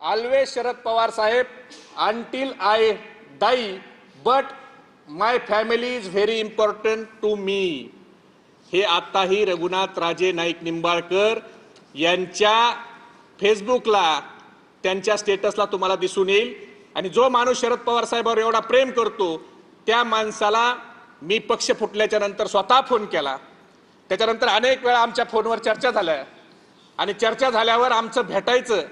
Always Sharad Pawar saheb until I die but my family is very important to me. हे आताही रघुनाथ राजे नाईक निंबाळकर यांच्या फेसबुकला त्यांच्या स्टेटसला तुम्हाला दिसून येईल. आणि जो माणूस शरद पवार साहेबांवर एवढा प्रेम करतो त्या माणसाला मी पक्ष फुटल्याच्या नंतर स्वतः फोन केला. त्याच्यानंतर अनेक वेळा आमच्या फोनवर चर्चा झाल्या आणि चर्चा झाल्यावर आमचं भेटायचं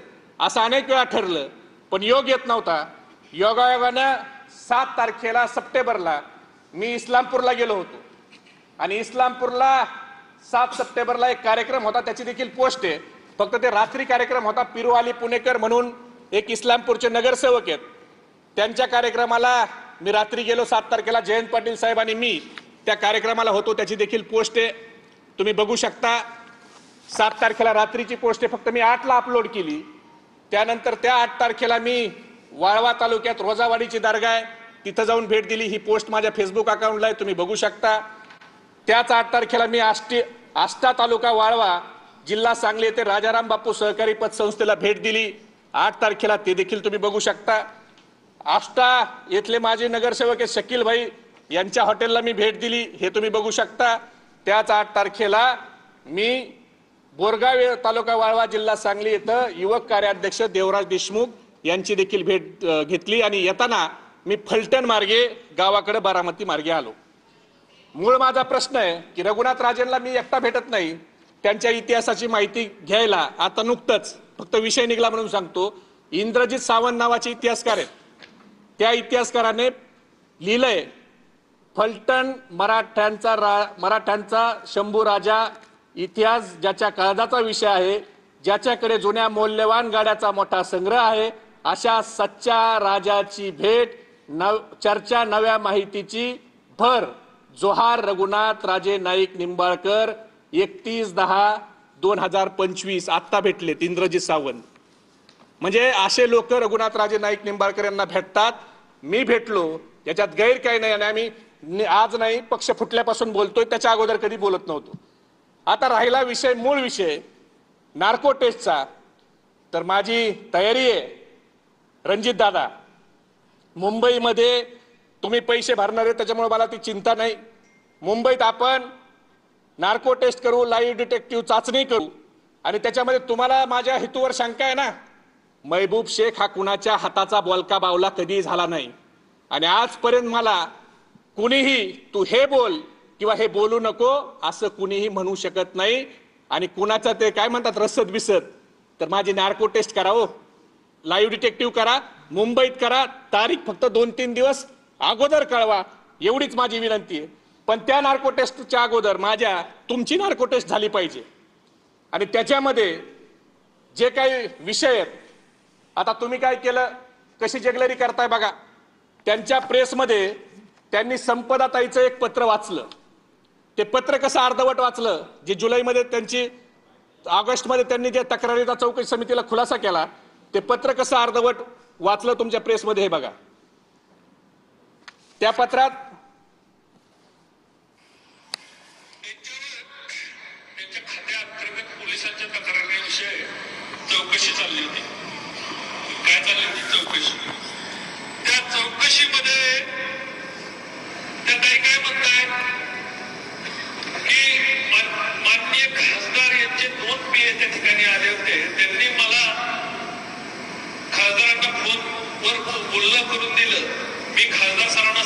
असं अनेक वेळा ठरलं, पण योग येत नव्हता. योगायोगानं 7 तारखेला सप्टेंबरला मी इस्लामपूरला गेलो होतो आणि इस्लामपूरला 7 सप्टेंबरला एक कार्यक्रम होता, त्याची देखील पोस्ट आहे. फक्त ते रात्री कार्यक्रम होता. पिरुवाली पुणेकर म्हणून एक इस्लामपूरचे नगरसेवक आहेत, त्यांच्या कार्यक्रमाला मी रात्री गेलो 7 तारखेला. जयंत पाटील साहेब आणि मी त्या कार्यक्रमाला होतो, त्याची देखील पोस्ट आहे, तुम्ही बघू शकता. 7 तारखेला रात्रीची पोस्ट आहे, फक्त मी 8ला अपलोड केली. त्यानंतर त्या 8 तारखेला मी वाळवा तालुक्यात रोजावाडीची दर्गा आहे तिथं जाऊन भेट दिली. ही पोस्ट माझ्या फेसबुक अकाउंटला आहे, तुम्ही बघू शकता. त्याच 8 तारखेला मी आष्टा तालुका वाळवा जिल्हा सांगली येथे राजाराम बापू सहकारी पतसंस्थेला भेट दिली 8 तारखेला, ते देखील तुम्ही बघू शकता. आष्टा येथले माजी नगरसेवक शकील भाई यांच्या हॉटेलला मी भेट दिली, हे तुम्ही बघू शकता. त्याच 8 तारखेला मी बोरगाव तालुका वाळवा जिल्हा सांगली येथे युवक कार्याध्यक्ष देवराज देशमुख यांची देखील भेट घेतली. आणि येताना मी फलटण मार्गे गावाकडे बारामती मार्गे आलो. मूळ माझा प्रश्न आहे की रघुनाथ राजेंना मी एकटा भेटत नाही, त्यांच्या इतिहासाची माहिती घ्यायला आता नुकतंच फक्त विषय निघाला म्हणून सांगतो. इंद्रजित सावंत नावाचे इतिहासकार आहेत, त्या इतिहासकाराने लिहिलंय फलटण मराठ्यांचा शंभू राजा इतिहास, ज्याच्या काळजाचा विषय आहे, ज्याच्याकडे जुन्या मौल्यवान गाड्याचा मोठा संग्रह आहे, अशा सच्च्या राजाची भेट चर्चा नव्या माहितीची भर. जोहार रघुनाथ राजे नाईक निंबाळकर 31/10/2025 आत्ता भेटलेत इंद्रजित सावंत. म्हणजे असे लोक रघुनाथ राजे नाईक निंबाळकर यांना भेटतात. मी भेटलो, याच्यात गैर काही नाही. आणि आम्ही आज नाही पक्ष फुटल्यापासून बोलतोय, त्याच्या अगोदर कधी बोलत नव्हतो. आता राहिला विषय, मूळ विषय नार्को टेस्टचा, तर माझी तयारी आहे. रणजित दादा, मुंबईमध्ये तुम्ही पैसे भरणार आहे त्याच्यामुळे मला ती चिंता नाही. मुंबईत आपण नार्को टेस्ट करू, लाईव्ह डिटेक्टिव्ह चाचणी करू. आणि त्याच्यामध्ये तुम्हाला माझ्या हेतूवर शंका आहे ना, महबूब शेख हा कुणाच्या हाताचा बोलका बावला कधी झाला नाही. आणि आजपर्यंत मला कुणीही तू हे बोल किंवा हे बोलू नको असं कुणीही म्हणू शकत नाही. आणि कुणाचं ते काय म्हणतात रसद बिसद, तर माझी नार्को टेस्ट करा, हो लाईव्ह डिटेक्टिव्ह करा, मुंबईत करा. तारीख फक्त 2-3 दिवस अगोदर कळवा, एवढीच माझी विनंती आहे. पण त्या नार्को टेस्टच्या अगोदर तुमची नार्को टेस्ट झाली पाहिजे. आणि त्याच्यामध्ये जे काही विषय आहेत, आता तुम्ही काय केलं, कशी जगलरी करताय बघा. त्यांच्या प्रेसमध्ये त्यांनी संपदाताईचं एक पत्र वाचलं. ते पत्र कसं अर्धवट वाचलं, जे जुलैमध्ये त्यांची ऑगस्टमध्ये त्यांनी जे तक्रारीचा चौकशी समितीला खुलासा केला, ते पत्र कसं अर्धवट वाचलं तुमच्या प्रेसमध्ये हे बघा. त्या पत्रात त्यांच्या खात्याअंतर्गत पोलिसांच्या तक्रारीविषयी चौकशी चालली होती. काय चालली होती चौकशी? त्या चौकशीमध्ये त्या ताई काय म्हणतायत की माननीय खासदार यांचे 2 PA त्या ठिकाणी आले होते. त्यांनी मला खासदारांना फोनवर बोलणं करून दिलं. मी खासदार सरांना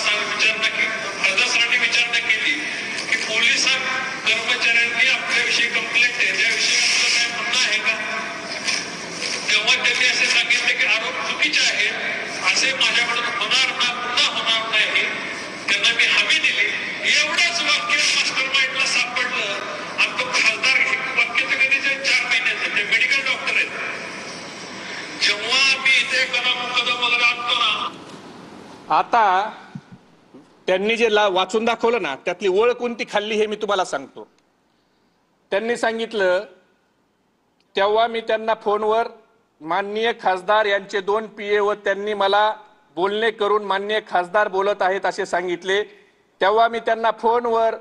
खासदार सरांनी विचारणा केली की पोलीस कर्मचाऱ्यांनी आपल्याविषयी कंप्लेंट आहे, त्याविषयी आपलं काय म्हणणं आहे का? तेव्हा त्यांनी असे सांगितले की आरोप चुकीचे आहेत, असे माझ्याकडून होणार ना, पुन्हा होणार नाही. त्यांना मी हमी दिली. एवढंच वाक्य मास्टर माइंडला सापडलं. आणि तो खासदार वाक्य तर कधीच 4 महिन्याचं, ते मेडिकल डॉक्टर आहेत. जेव्हा मी इथे मुकदम वगैरे आणतो ना, आता त्यांनी जे वाचून दाखवलं ना, त्यातली ओळ कोणती खाल्ली हे मी तुम्हाला सांगतो. त्यांनी सांगितलं, तेव्हा मी त्यांना फोनवर माननीय खासदार यांचे 2 PA व त्यांनी मला बोलणे करून माननीय खासदार बोलत आहेत असे सांगितले. तेव्हा मी त्यांना फोनवर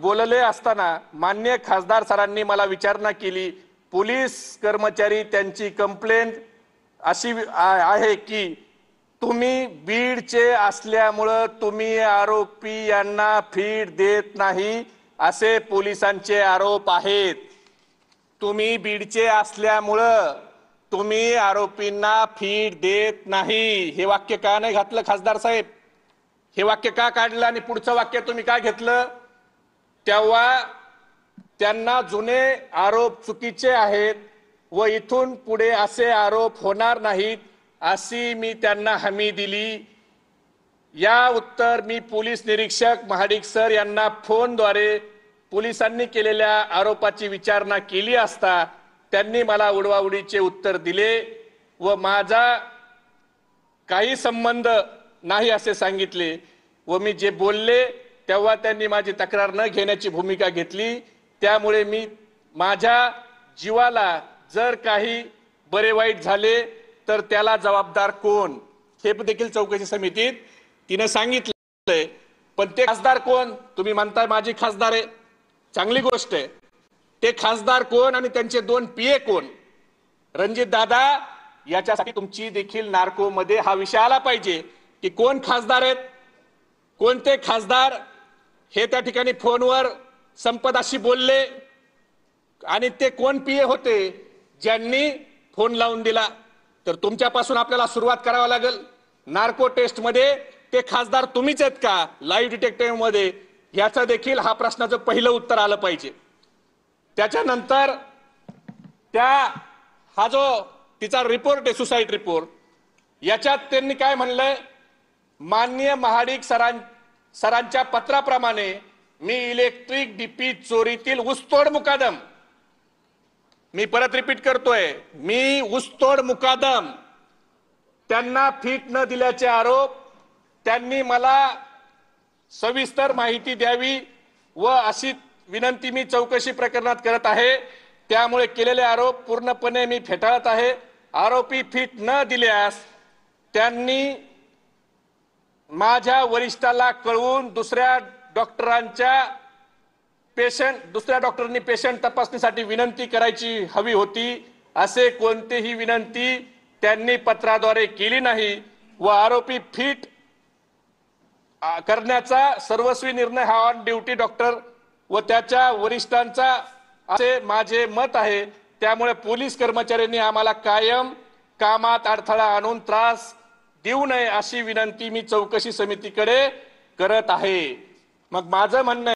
बोलले असताना माननीय खासदार सरांनी मला विचारणा केली, पोलीस कर्मचारी त्यांची कंप्लेंट अशी आहे की तुम्ही बीडचे असल्यामुळं तुम्ही आरोपी यांना फीड देत नाही असे पोलिसांचे आरोप आहेत। तुम्ही बीडचे असल्यामुळं तुम्ही आरोपींना फीड देत नाही। हे वाक्य का नाही घातलं खासदार साहेब? हे वाक्य का काढलं आणि पुढचं वाक्य तुम्ही का घेतलं? तेव्हा त्यांना जुने आरोप चुकीचे आहेत व इथून पुढे असे आरोप होणार नाहीत अशी मी त्यांना हमी दिली। या उत्तर मी पोलीस निरीक्षक महाडिक सर यांना फोनद्वारे पोलिसांनी केलेल्या आरोपाची विचारणा केली असता त्यांनी मला उडवाउडीचे उत्तर दिले व माझा काही संबंध नाही असे सांगितले व मी जे बोलले तेव्हा त्यांनी माझी तक्रार न घेण्याची भूमिका घेतली। त्यामुळे मी माझ्या जीवाला जर काही बरे वाईट झाले तर त्याला जबाबदार कोण हे देखील चौकशी समितीत तिने सांगितलंय। पण ते खासदार कोण? तुम्ही म्हणताय माझी खासदार आहे, चांगली गोष्ट आहे। ते खासदार कोण आणि त्यांचे 2 पीए कोण? रणजित दादा, याच्यासाठी तुमची देखील नार्को मध्ये हा विषय आला पाहिजे की कोण खासदार आहेत, कोणते खासदार हे त्या ठिकाणी फोनवर संपदाशी बोलले आणि ते कोण पीए होते ज्यांनी फोन लावून दिला। तर तुमच्यापासून आपल्याला सुरुवात करावी लागेल। नार्को टेस्ट मध्ये ते खासदार तुम्हीच आहेत का लाईव्ह डिटेक्टिव्ह मध्ये? याचं देखील हा प्रश्नाचं पहिलं उत्तर आलं पाहिजे। त्याच्यानंतर हा जो तिचा रिपोर्ट आहे सुसाईड रिपोर्ट, याच्यात त्यांनी काय म्हणलंय? माननीय महाडिक सरांच्या पत्राप्रमाणे मी इलेक्ट्रिक डीपी चोरीतील ऊसतोड मुकादम, मी परत रिपीट करतोय, मी ऊसतोड मुकादम त्यांना फीट न दिल्याचे आरोप, त्यांनी मला सविस्तर माहिती द्यावी व अशी विनंती मी चौकशी प्रकरणात करत आहे। त्यामुळे केलेले आरोप पूर्णपणे मी फेटाळत आहे। आरोपी फीट न दिल्यास त्यांनी माझ्या वरिष्ठाला कळवून दुसऱ्या डॉक्टरांनी पेशंट तपासणीसाठी विनंती करायची हवी होती। असे कोणतेही विनंती त्यांनी पत्राद्वारे केली नाही व आरोपी फीट करण्याचा सर्वस्वी निर्णय हा ऑन ड्युटी डॉक्टर व त्याच्या वरिष्ठांचा असे माझे मत आहे। त्यामुळे पोलीस कर्मचाऱ्यांनी आम्हाला कायम कामात अडथळा आणून त्रास देऊ नये अशी विनंती मी चौकशी समितीकडे करत आहे। मग माझं म्हणणं